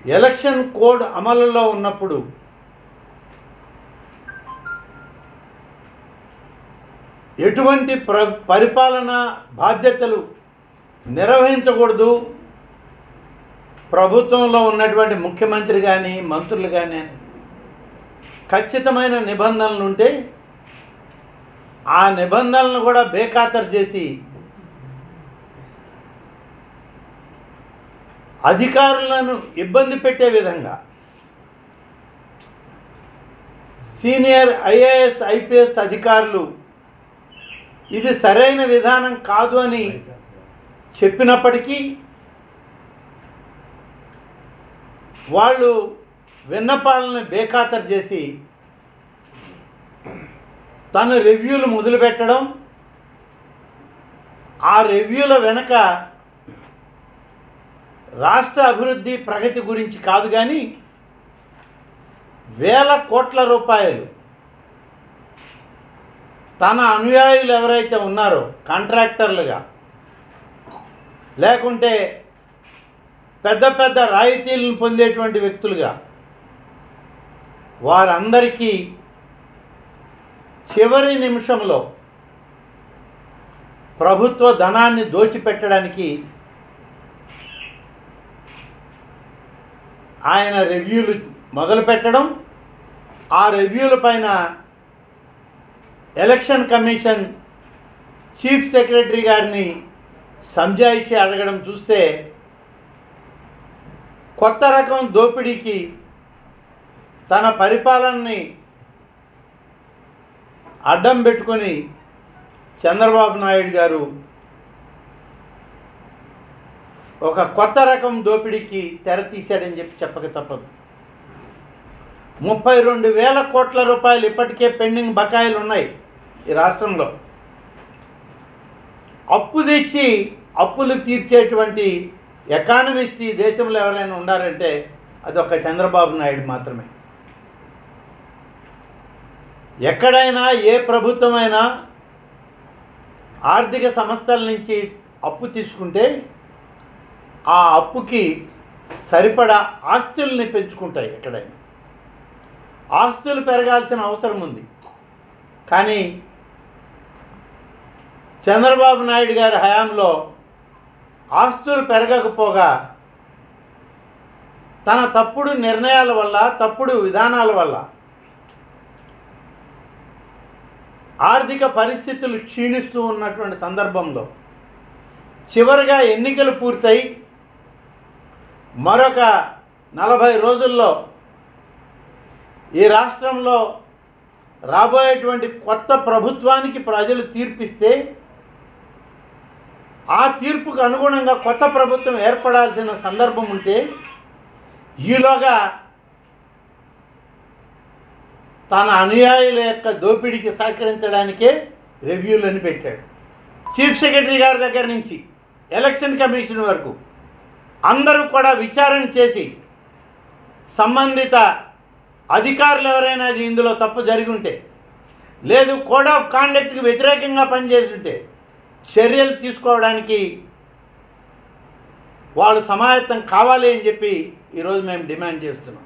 Election code అమలులో ఉన్నప్పుడు ఎటువంటి పరిపాలనా బాధ్యతలు నిర్వహించకూడదు, ప్రభుత్వంలో ఉన్నటువంటి ముఖ్యమంత్రి కానీ మంత్రులు కానీ ఖచ్చితమైన నిబంధనలు ఉంటే ఆ నిబంధనలను కూడా బేఖాతరు చేసి అధికారులను ఇబ్బంది పెట్టే విధంగా సీనియర్ ఐఏఎస్ ఐపీఎస్ అధికారులు ఇది సరైన విధానం కాదు అని చెప్పినప్పటికీ వాళ్ళు విన్నపాలను బేఖాతరు చేసి తన రివ్యూలు మొదలుపెట్టడం, ఆ రివ్యూల వెనక రాష్ట్ర అభివృద్ధి ప్రగతి గురించి కాదు కానీ వేల కోట్ల రూపాయలు తన అనుయాయులు ఎవరైతే ఉన్నారో కాంట్రాక్టర్లుగా లేకుంటే పెద్ద పెద్ద రాయితీలను పొందేటువంటి వ్యక్తులుగా వారందరికీ చివరి నిమిషంలో ప్రభుత్వ ధనాన్ని దోచిపెట్టడానికి ఆయన రివ్యూలు మొదలుపెట్టడం, ఆ రివ్యూల పైన ఎలక్షన్ కమిషన్ చీఫ్ సెక్రటరీ గారిని సంజాయిషి అడగడం చూస్తే కొత్త రకం దోపిడీకి తన పరిపాలనని అడ్డం పెట్టుకొని చంద్రబాబు నాయుడు గారు ఒక కొత్త రకం దోపిడీకి తెర తీశాడని చెప్పక తప్పదు. 32,000 కోట్ల రూపాయలు ఇప్పటికే పెండింగ్ బకాయిలు ఉన్నాయి ఈ రాష్ట్రంలో. అప్పు తెచ్చి అప్పులు తీర్చేటువంటి ఎకానమిస్ట్ ఈ దేశంలో ఎవరైనా ఉన్నారంటే అది ఒక చంద్రబాబు నాయుడు మాత్రమే. ఎక్కడైనా ఏ ప్రభుత్వమైనా ఆర్థిక సంస్థల నుంచి అప్పు తీసుకుంటే ఆ అప్పుకి సరిపడా ఆస్తుల్ని పెంచుకుంటాయి. ఎక్కడైనా ఆస్తులు పెరగాల్సిన అవసరం ఉంది. కానీ చంద్రబాబు నాయుడు గారి హయాంలో ఆస్తులు పెరగకపోగా తన తప్పుడు నిర్ణయాల వల్ల, తప్పుడు విధానాల వల్ల ఆర్థిక పరిస్థితులు క్షీణిస్తూ ఉన్నటువంటి సందర్భంలో చివరిగా ఎన్నికలు పూర్తయి మరొక 40 రోజుల్లో ఈ రాష్ట్రంలో రాబోయేటువంటి కొత్త ప్రభుత్వానికి ప్రజలు తీర్పిస్తే ఆ తీర్పుకు అనుగుణంగా కొత్త ప్రభుత్వం ఏర్పడాల్సిన సందర్భం ఉంటే ఈలోగా తన అనుయాయుల యొక్క దోపిడీకి సహకరించడానికే రివ్యూలను పెట్టాడు. చీఫ్ సెక్రటరీ గారి దగ్గర నుంచి ఎలక్షన్ కమిషన్ వరకు అందరూ కూడా విచారణ చేసి సంబంధిత అధికారులు ఎవరైనా అది ఇందులో తప్పు జరిగి ఉంటే, లేదు కోడ్ ఆఫ్ కాండక్ట్కి వ్యతిరేకంగా పనిచేసి ఉంటే చర్యలు తీసుకోవడానికి వాళ్ళు సమాయత్తం కావాలి అని చెప్పి ఈరోజు మేము డిమాండ్ చేస్తున్నాం.